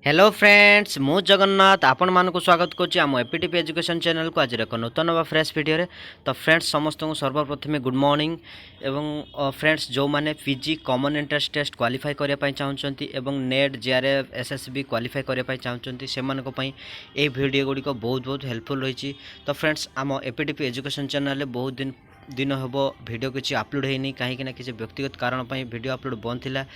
Hello friends मु जगन्नाथ आपण मानक स्वागत करुच्ची आम एपीटीपी एजुकेशन चैनल को आज एक नूतन व फ्रेश वीडियो रे। तो फ्रेंड्स समस्त को सर्वप्रथम गुड मॉर्निंग एवं फ्रेंड्स जो माने PG common entrance test qualify करने पाई चाहते एवं नेट जेआरएफ एसएसबी क्वालिफाई करने पाई चाहते से ये वीडियो गुड़िक बहुत बहुत हेल्पफुल रही। तो फ्रेंड्स आम एपीटीपी एजुकेशन चैनल बहुत दिन हम वीडियो किसी अपलोड होनी कहीं किसी व्यक्तिगत कारण वीडियो अपलोड बंद थिला।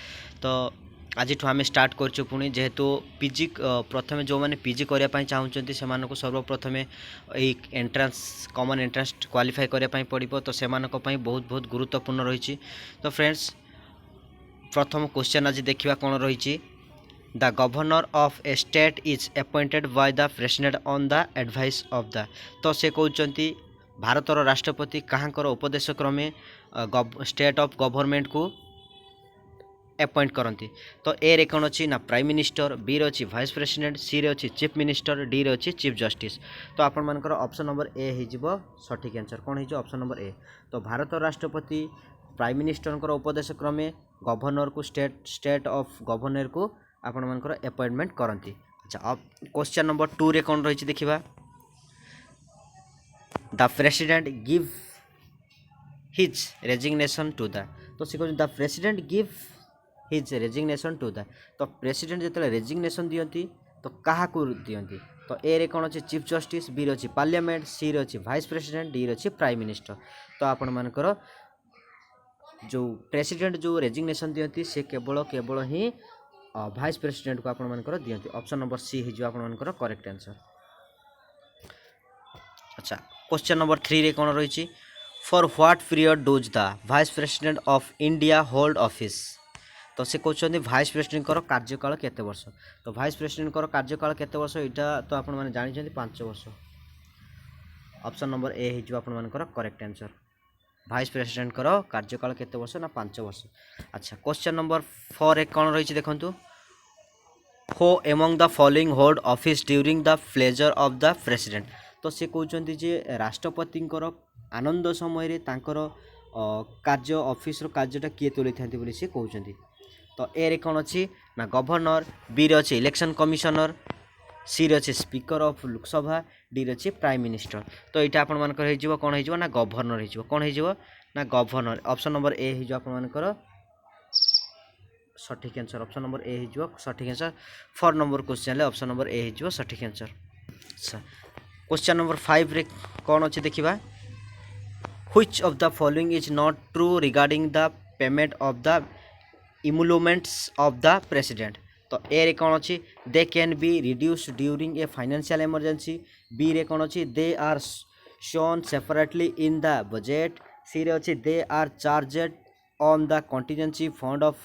तो आज आम स्टार्ट करूँ पुणी जेहेतु पीजी प्रथम जो मैंने पीजी करने चाहते से सर्वप्रथम यही एंट्रांस कॉमन एंट्रांस क्वालिफाई करने पड़ो। तो से बहुत बहुत गुरुत्वपूर्ण रही। तो फ्रेंड्स प्रथम क्वेश्चन आज देखा कौन रही। The governor of A state is appointed bye the president on the advice of the. तो से कहते भारतर राष्ट्रपति कहाँकर उपदेश क्रमे स्टेट ऑफ गवर्नमेंट को अपॉइंट करती। तो ए रे कौन अच्छी ना प्राइम मिनिस्टर, बी रे अच्छी वाइस प्रेसिडेंट, सी रे अच्छी चीफ मिनिस्टर, डी रे अच्छी चीफ जस्टिस। तो आपण मानकर ऑप्शन नंबर ए हो सठिक आंसर कौन हो ऑप्शन नंबर ए। तो भारत राष्ट्रपति प्राइम मिनिस्टर उपदेश क्रमे गवर्नर को स्टेट ऑफ गवर्नर को आपण मानकर अपॉइंटमेंट करती। अच्छा अब क्वेश्चन नंबर 2 रे कौन रही देखिबा। The president give his resignation to the. तो से कहते the president give his resignation to the. तो प्रेसिडेंट जो रेजिग्नेशन दियंती तो क्या दियंती। तो ए रे कौन अच्छे चीफ जस्टिस, बी रे अच्छी पार्लियामेंट, सी रे अच्छी वाइस प्रेसिडेंट, डी रे अच्छी प्राइम मिनिस्टर। तो आपण मानकर जो प्रेसिडेंट जो रेजिग्नेशन दियंती से केवल केवल ही वाइस प्रेसिडेंट को आपण मानकर दियंती। ऑप्शन नंबर सी हो आपण मानकर करेक्ट आंसर। अच्छा क्वेश्चन नंबर 3 रे कौन रही। For what period does the vice president of India hold office. तो से कहते वाइस प्रेसिडेंट कार्यकाल केते वर्ष। तो वाइस प्रेसिडेंट कार्यकाल केते वर्ष यहाँ तो आप जानते 5 वर्ष। ऑप्शन नंबर ए हो आप करेक्ट आंसर। वाइस प्रेसिडेंट कार्यकाल केते वर्ष ना 5 वर्ष। अच्छा क्वेश्चन नंबर 4 कौन रही देखु। हो among the following hold office during the pleasure of the president. तो से कहते जे राष्ट्रपति आनंद समय कार्य ऑफिस कार्यटा किए तुले था से कहते। तो ए रे कौन अच्छी ना गवर्नर, बी रे अच्छी इलेक्शन कमिशनर, सी रे अच्छी स्पीकर ऑफ लोकसभा, डी रे अच्छी प्राइम मिनिस्टर। तो यहाँ आपण मानकर हो कौन हो ना गवर्नर हो कौन हो ना गवर्नर। ऑप्शन नंबर ए हो आप सठिक आंसर। ऑप्शन नंबर ए हो सठिक answer. 4 number question option number ए हो सठिक आंसर। अच्छा क्वेश्चन नंबर 5 रे कौन अच्छे देखा। Which of the following is not true regarding the payment of the emoluments of the president. तो ए रे कौन अच्छी they can be reduce during a financial emergency, B रे कौन अच्छी they are shown separately in the budget, C रे अच्छी they are charged on the contingency fund of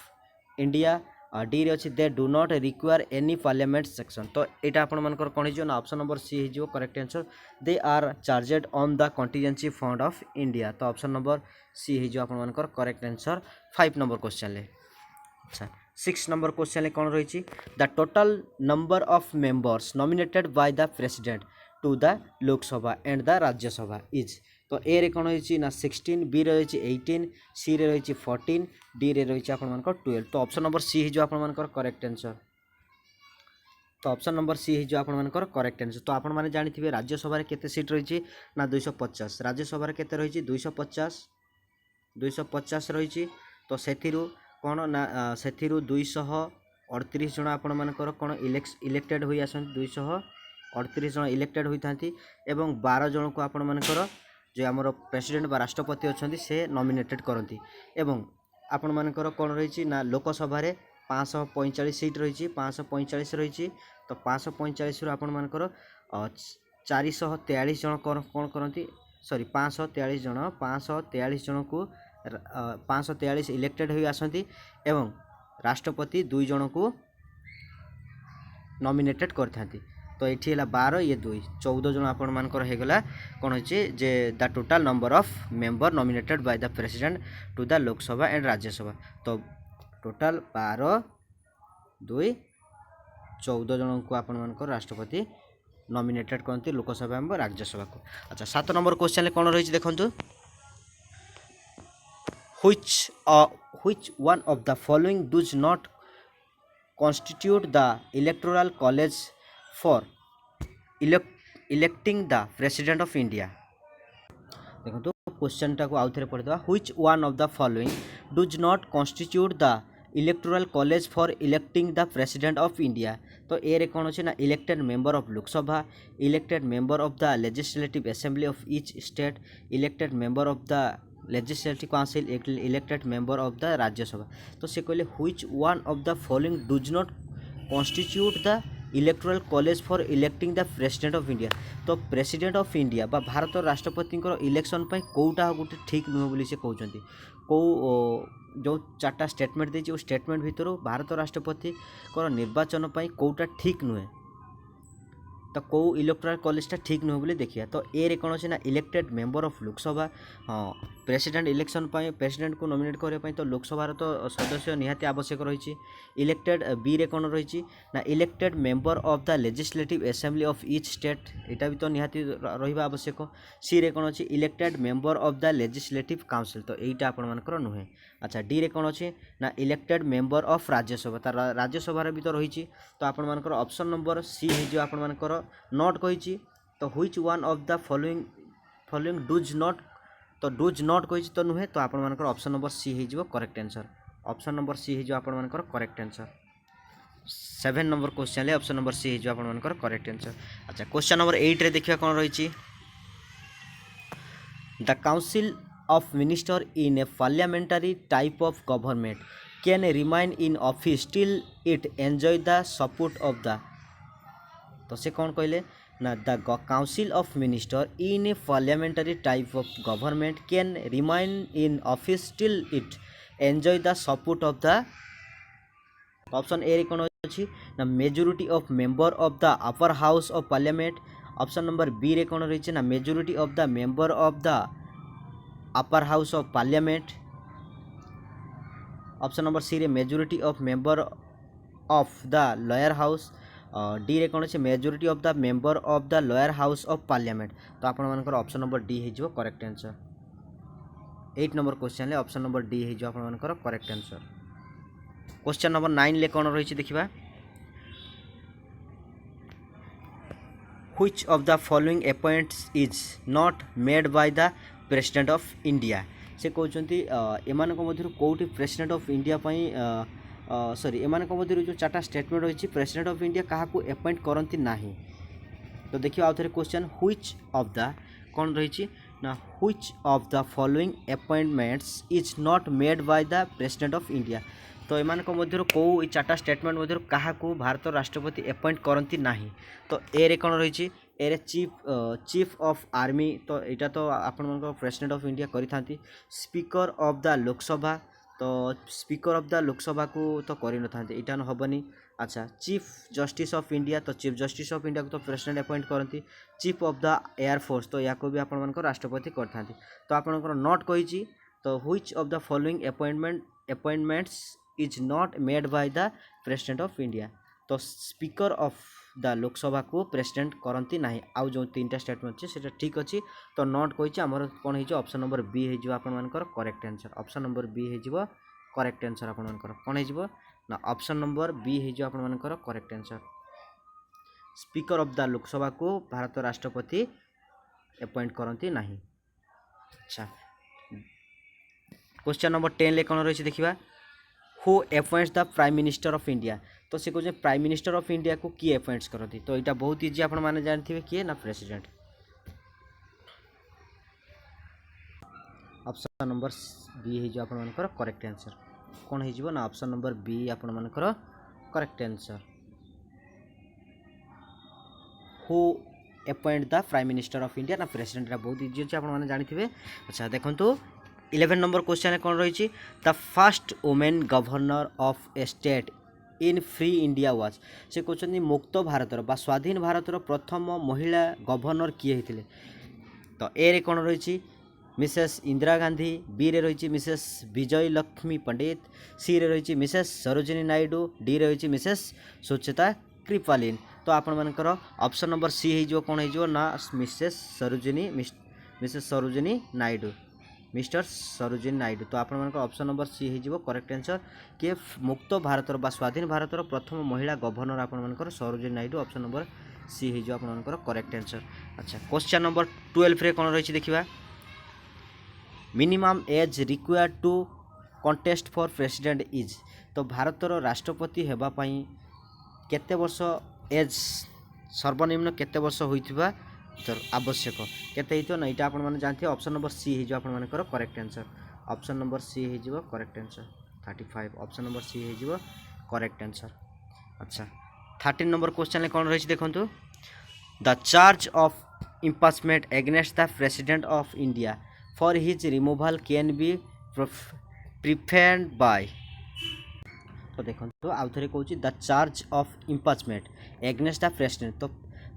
India, D रे अच्छी they do not require any parliament section. तो यहाँ आप कौन हो ना ऑप्शन नंबर सी हो correct answer. They are charged on the contingency fund of India. तो ऑप्शन नंबर सी हो आप करेक्ट आंसर 5 नंबर क्वेश्चन। अच्छा 6 नंबर क्वेश्चन कौन रही। The total number of members nominated by the president to the Lok Sabha and the Rajya Sabha is. तो ए रे कौन रही ना 16, बी रे रही 18, सी रे रही 14, डी रे रही आप 12। तो ऑप्शन नंबर सी हो आप करेक्ट आंसर। तो ऑप्शन नंबर सी हो आप करेक्ट आंसर। तो आप जानी राज्यसभा केते सीट रही ना 250, राज्यसभा केते रही 250 रही। तो से कौन ना से 238 जन आपण मानकर कौन इलेक्टेड हुई आसती 238 जन इलेक्टेड होता एवं 12 जन को आपण मानकर जो आमर प्रेसिडेंट बा राष्ट्रपति अच्छा से नॉमिनेटेड करती। एवं आपण मानकर कौन रही ना लोकसभा 545 सीट रही 545 रही। तो 545 आपण मानकर 443 जन कौन करती सॉरी 543 जन को 543 इलेक्टेड हुई आसती एवं राष्ट्रपति 2 जन को नॉमिनेटेड करथांती। तो ये है 12 ये 2 14 जन आपण मानकर होगला कौन होचे जे the total number of member nominated by the president to the Lok Sabha and Rajya Sabha. तो टोटल 12 2 14 जन को आपण मानकर राष्ट्रपति नॉमिनेटेड करती लोकसभा एवं राज्यसभा को। अच्छा 7 नंबर क्वेश्चन कौन रही देखु। which one of the following does not constitute the electoral college for electing the president of India? देखो क्वेश्चन टाको आउ थे पढ़ीदा which one of the following does not constitute the electoral college for electing the president of India. तो ए रे कौन अच्छे ना elected member of Lok Sabha, elected member of the legislative assembly of each state, elected member of the legislative council, elected member of the Rajya Sabha. तो से कहले which one of the following does not constitute the electoral college for electing the president of India. तो president of India बा भारत राष्ट्रपति election कौटा गोटे ठीक नुह बोली से कहते कौ जो चार्टा स्टेटमेंट देती स्टेटमेंट भितर भारत राष्ट्रपति निर्वाचन कौटा ठीक नुहे। तो कौ इलेक्टोरल कॉलेजटा ठीक नुह बोली देखिए। तो ए रे कौन अच्छे ना इलेक्टेड मेंबर ऑफ लोकसभा। हाँ प्रेसिडेंट इलेक्शन प्रेसिडेंट को नॉमिनेट करने तो लोकसभार तो सदस्य निहाती आवश्यक रही। इलेक्टेड बी रे कौन रही ना elected member of the legislative assembly of each state, यहाँ भी तो निहाती रहा आवश्यक। सी रे कौन अच्छी elected member of the legislative council, तो यहीटा आपर नुहे। अच्छा डी रे कौन अच्छे ना इलेक्टेड मेंबर ऑफ राज्यसभा, तार राज्यसभा भी तो रही। तो आपर ऑप्शन नंबर सी हो आपर नॉट कही। तो which one of the following does not, तो डज नॉट कही तो नुहे। तो आपर ऑप्शन नंबर सी हो correct answer. Option number C हो आपर करेक्ट आंसर। 7 नंबर क्वेश्चन है ऑप्शन नंबर सी हो आपर करेक्ट आंसर। अच्छा क्वेश्चन नंबर 8 रे देखिए कौन रही। The council of minister in a parliamentary type of government can remain in office till it enjoy the support of the। तो से कौन कहले ना the council of minister in a parliamentary type of government can remain in office till it enjoy the support of the. Option A रे कौन अच्छी ना majority of member of the upper house of parliament. Option number B रे कौन रही ना majority of the member of the upper house of parliament. Option number C रे majority of member of the lower house. D रे कौन अच्छे majority of the member of the lower house of parliament. तो आपर option number D हो correct answer. 8 number question है option number D हो आपर करेक्ट आंसर। क्वेश्चन नंबर 9 ले कौन रही देखा which of the following appoints is not made by the president of India. से कहते एमान मध्य कौटी प्रेसिडेंट ऑफ इंडिया सॉरी एमान मध्य जो 4टा स्टेटमेंट रही प्रेसिडेंट ऑफ इंडिया क्या अपॉइंट करती ना। तो देखिए आउ थे क्वेश्चन व्हिच ऑफ द कौन रही ना which of the following appointments is not made by the president of India. तो एमान मध्य कौ 4टा स्टेटमेंट मध्य क्या भारत राष्ट्रपति अपॉइंट करती ना। तो ए रे कौन रही ए रे चीफ ऑफ आर्मी। तो यहाँ तो आपण प्रेसिडेंट ऑफ इंडिया करी। स्पीकर ऑफ द लोकसभा, तो स्पीकर ऑफ द लोकसभा को तो करी न था यहाँ हेनी। अच्छा चीफ जस्टिस ऑफ इंडिया, तो चीफ जस्टिस ऑफ इंडिया को तो प्रेसिडेंट अपॉइंट करती। चीफ ऑफ द एयरफोर्स, तो या भी आपण राष्ट्रपति करता। तो आपंकर नॉट कही। तो which of the following appointments is not made by the president of India. तो स्पीकर ऑफ द लोकसभा को प्रेसिडेंट करती ना। आउ जो 3टा स्टेटमेंट अच्छे से ठीक अच्छी। तो नॉट कही आमर कौन हो ऑप्शन नंबर बी हो आपर correct answer. Option number B हो करेक्ट आंसर आपर कौन हो ना ऑप्शन नंबर बी हो आपर correct answer. Speaker of the Lok Sabha को भारत राष्ट्रपति अपॉइंट करती ना। अच्छा क्वेश्चन नंबर 10 ले कौन रही देखा who appoints the prime minister of India. तो से कहते प्राइम मिनिस्टर ऑफ इंडिया को किए अपॉइंट्स करती। तो यहाँ बहुत इजी आपण मैंने जानते किए ना प्रेसिडेंट। ऑप्शन नंबर बी हो आपर करेक्ट आंसर। कौन हो ना ऑप्शन नंबर बी आपर correct answer. Who appoint the prime minister of India ना प्रेसिडेंट, बहुत इजी अच्छे आपने जानते। अच्छा देखो 11 नंबर क्वेश्चन कौन रही the first women governor of A state in free India was. से कहते मुक्त भारतर बा स्वाधीन भारतर प्रथम महिला गवर्नर किए होते। तो ए रे कौन रही मिसेस इंदिरा गांधी। बी रे रही मिसेस विजय लक्ष्मी पंडित। सी रे रही मिसेस सरोजिनी नायडू। डी रही मिसेस सुचेता कृपालिन। तो आपर ऑप्शन नंबर सी हो कौन हो ना मिसेस सरोजिनी नायडू। मिस्टर सरोजिनी नायडू। तो आपण मानकर ऑप्शन नंबर सी हो करेक्ट आंसर किए मुक्त भारतर बा स्वाधीन भारतर प्रथम महिला गवर्नर आपण मानकर Sarojini Naidu. Option number C हो आपण मानकर करेक्ट आंसर। अच्छा क्वेश्चन नंबर 12 रे कोन रही देखिबा minimum age required to contest for president is. तो भारतर राष्ट्रपति हेबा पई केते वर्ष एज सर्वनिम्न केते वर्ष होइथिबा आवश्यक केते हितो ना इटा आपण माने जानथि ऑप्शन नंबर सी हिजो आपण माने करो correct answer. Option number C हिजो correct answer 35। Option number C हिजो करेक्ट आंसर। अच्छा 13 नंबर क्वेश्चन ले कोन रही देखंतु the charge of impeachment against the president of India for his removal can be preferred by. तो देखो तो आउ थे कहूँ the charge of impeachment against the president. तो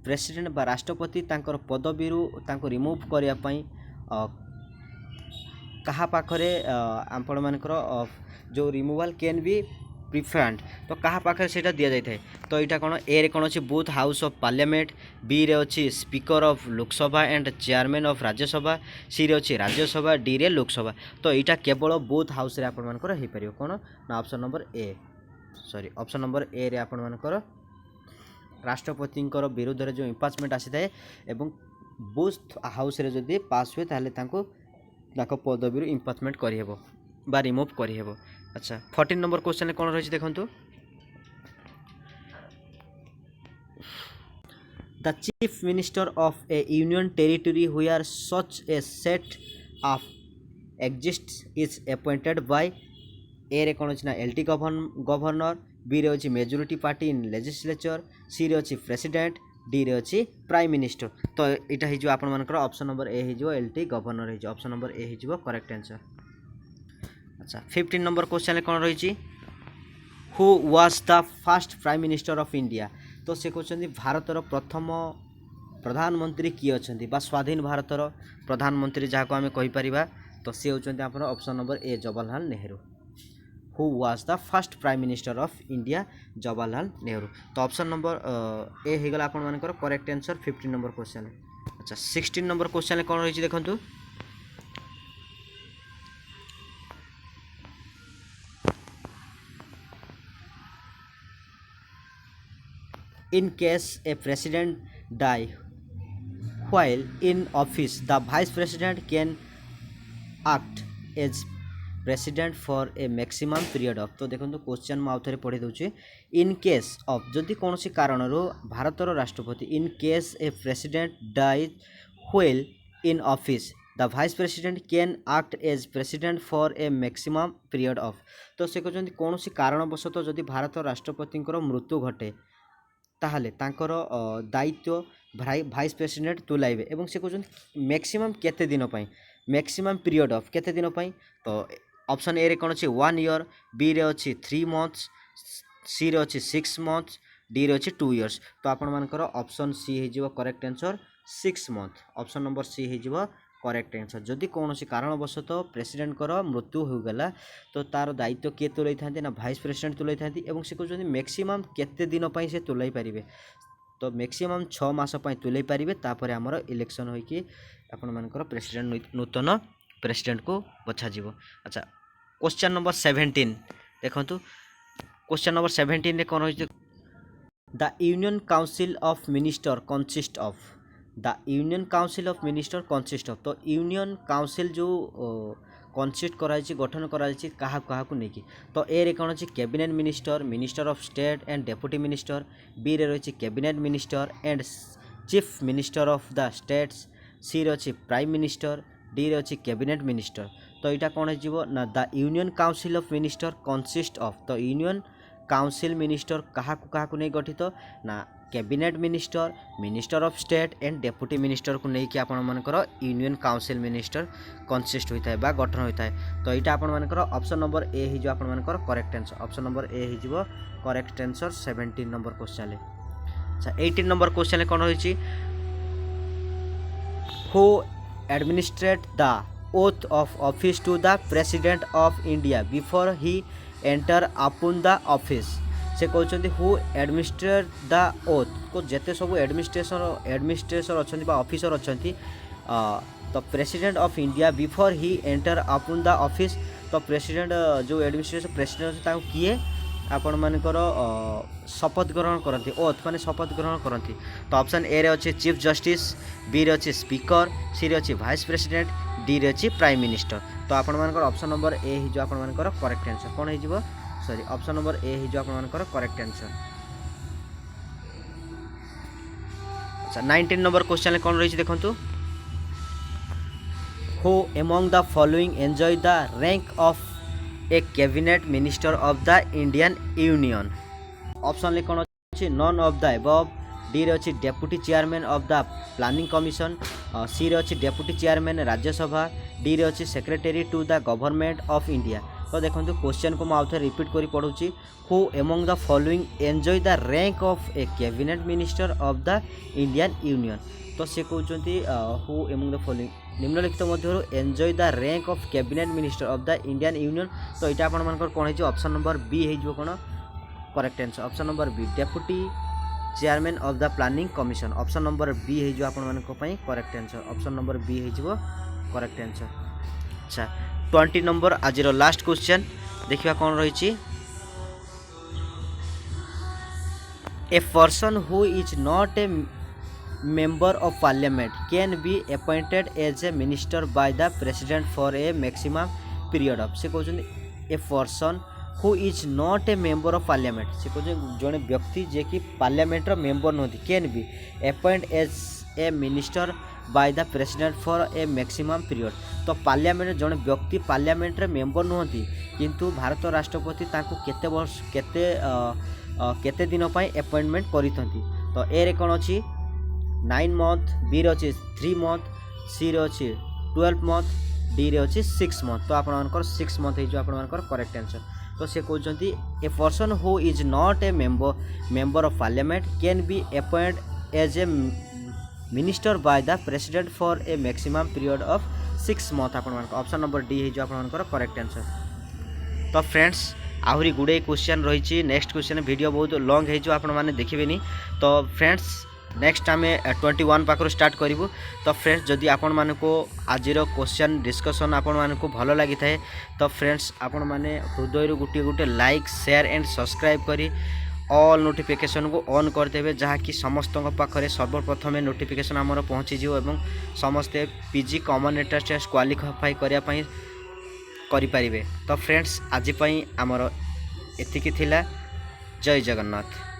प्रेसिडेंट बा राष्ट्रपति तांकर पदवी रिमूव करने कहा पाखरे आपण मानकर जो रिमूवल कैन बी प्रिफेंड तो कहा पाखरे सेटा दिया जाय थाए। तो यहाँ कौन ए रे कौन अच्छी both house of parliament B रे अच्छी speaker of Lok Sabha and chairman of Rajya Sabha C रे अच्छी राज्यसभा डी रे लोकसभा। तो यहाँ केवल बोथ हाउस रे आपण मानकर हो पार कौन ना ऑप्शन नंबर ए सॉरी ऑप्शन नंबर ए रे आपण मानकर राष्ट्रपति विरुद्ध रे जो इम्पीचमेंट आसी थाए एवं बोथ हाउस रे जदि पास हुए ताहले ताको पदवी इम्पीचमेंट करहेबो बा रिमूव करहेबो। अच्छा 14 नंबर क्वेश्चन कौन रही देखंतु the chief minister of a union territory where such a set of exists is appointed by A रे कौन अच्छी ना एलटी गवर्नर बी रे अच्छी majority party in legislature C रे अच्छी प्रेसिडेंट डी रे अच्छी प्राइम मिनिस्टर। तो यहाँ हो आपण मानकर ऑप्शन नंबर ए हो एलटी गवर्नर हो ऑप्शन नंबर ए हो करेक्ट आंसर। अच्छा 15 नंबर क्वेश्चन कौन रही who was the first prime minister of India. तो से कहते भारतर प्रथम प्रधानमंत्री किए अच्छा बा स्वाधीन भारतर प्रधानमंत्री जहाँ को आम कहीपर तो सी होती आप option number A Jawaharlal Nehru. Who was the first prime minister of India Jawaharlal Nehru. तो ऑप्शन नंबर ए हो गला आपण मानकर करेक्ट आंसर 15 नंबर क्वेश्चन। अच्छा 16 नंबर क्वेश्चन कौन रही देखंतु in case a president die while in office the vice president can act as president for a maximum period of। तो देखो क्वेश्चन मैं आउे पढ़ी दूसरी इन केस ऑफ जदि कौन सी कारण भारतर राष्ट्रपति in case a president dies while in office the vice president can act as president for a maximum period of. तो से कहते कौन सी कारणवशतः जदि भारत राष्ट्रपति मृत्यु घटे ताहले तांकर दायित्व भाइस प्रेसिडेंट तुलाइबे एवं से कहते मैक्सिमम केते दिन पाई मैक्सिमम पीरियड ऑफ केते दिन पाई। तो ऑप्शन ए रे कौन अच्छी 1 ईयर बी रे अच्छी 3 मंथ्स सी रे अच्छी 6 मंथ्स डी रे अच्छी 2 इयर्स। तो आपण मानकर ऑप्शन सी हो correct answer 6 month. Option number C हो करेक्ट आंसर जदि कौन कारणवशतः प्रेसिडेंट मृत्यु होगला तो तार दायित्व किए तुलाई था ना भाइस प्रेसिडेंट तुलाई था से कहते मैक्सिमम केते दिन पर से तुलाई पारे। तो मैक्सिमम 6 मास तुलाई पारे तापर आमर इलेक्शन होइकी आपण मानकर प्रेसिडेंट नूतन प्रेसिडेंट को बछा जीवो। अच्छा क्वेश्चन नंबर 17 देखंतु क्वेश्चन नंबर 17 रे कोन होइछ the union council of minister consist of the union council of minister consist of. तो यूनियन काउंसिल जो कंसिस्ट कराई गठन कराई क्या क्या नहीं। तो ए रे कौन अच्छी cabinet minister minister of state and deputy minister B रे रही cabinet minister and chief minister of the states C रे अच्छी प्राइम मिनिस्टर डी रे अच्छी कैबिनेट मिनिस्टर। तो यहाँ कौन हो ना the union council of minister consist of. तो यूनियन काउंसिल मिनिस्टर क्या नहीं गठित ना cabinet minister minister of state and deputy minister को लेकिन आपण मानकर यूनियन काउंसिल मिनिस्टर कंसिस्ट होता है बा गठन होता है। तो यहाँ आपण मानकर ऑप्शन नंबर ए हो आपण मानकर करेक्ट आंसर। ऑप्शन नंबर ए हो करेक्ट आंसर 17 नंबर क्वेश्चन। अच्छा 18 नंबर क्वेश्चन कौन रही who administrate the oath of office to the president of India before he enter upon the office. से कहते हु एडमिनिस्ट्रेट द ओथ को जेते सब administrator अच्छा ऑफिसर अच्छा तो president of India before he enter upon the office. तो president जो एडमिनिस्ट्रेशन प्रेसिडेंट अच्छे किए आपण मानकर शपथ ग्रहण करती ओथ माने शपथ ग्रहण करती। तो ऑप्शन ए रे अच्छे चीफ जस्टिस, बी रे अच्छे स्पीकर, सी रे अच्छे वाइस प्रेसिडेंट, डी रे अच्छे प्राइम मिनिस्टर। तो आपण मानकर ऑप्शन नंबर ए ही जो आपण मानकर करेक्ट आंसर कोन हे सॉरी ऑप्शन नंबर ए ही जो आपण मानकर करेक्ट आंसर। अच्छा 19 नंबर क्वेश्चन कौन रही देखु। Who among the following enjoy the rank of a cabinet minister of the Indian union. Option ले कौन अच्छी none of the above, D रे अच्छी deputy chairman of the planning commission, C रे अच्छी डेप्यूटी चेयरमैन राज्यसभा, डी रे अच्छी secretary to the government of India. तो देखो क्वेश्चन को मुझे रिपीट करी पढ़ुची। Who among the following enjoy the rank of a cabinet minister of the Indian union. तो से कहते हु एमंग द फॉलोइंग निम्नलिखित मध्य enjoy the rank of cabinet minister of the Indian union. तो यहाँ आप कौन है ऑप्शन नंबर बी हो कौन correct answer. Option number B deputy chairman of the planning commission. Option number B हो correct answer. Option number B हो correct answer. अच्छा 20 नंबर आज लास्ट क्वेश्चन देखिए कौन रही। A person who is not a member of parliament can be appointed as a minister by the president for a maximum period of। से कहते a person who is not a member of parliament से कहते जड़े व्यक्ति जे कि parliament member नुहति can be appoint as a minister by the president for a maximum period. तो पार्लियामेंट जड़े व्यक्ति पार्लियामेंट मेंबर नुहति किंतु भारत राष्ट्रपति तांको केते वर्ष केते दिन पई अपॉइंटमेंट करिथंती। तो ए रे कोन अछि 9 मंथ, बी रे अच्छे 3 मंथ, सी रे अच्छे 12 मंथ, डी रे अच्छे 6 मंथ। तो आप 6 मंथ हो आप करेक्ट आंसर। तो से कहते a person who is not a member of parliament can be appoint as a minister by the president for a maximum period of 6 month. आप ऑप्शन नंबर डी हो आप करेक्ट आंसर। तो friends आहरी गुड़े question रही। Next question video बहुत long हो आपने देखिए। तो फ्रेंड्स नेक्स्ट आम 21 पाखर स्टार्ट करूँ। तो फ्रेंड्स जदि आपण मानक आज क्वेश्चन डिस्कसन आपण मानक भल लगी थाए तो फ्रेंड्स आपण मैंने हृदय गोटे गोटे लाइक शेयर एंड सब्सक्राइब करी ऑल नोटिफिकेशन को ऑन करदे जहाँकि समस्त पाखे सर्वप्रथम नोटिफिकेशन आमर पहुँची और समस्ते PG common entrance test qualify करने करें। तो फ्रेंड्स आज आमर एतिकी थिला। जय जगन्नाथ।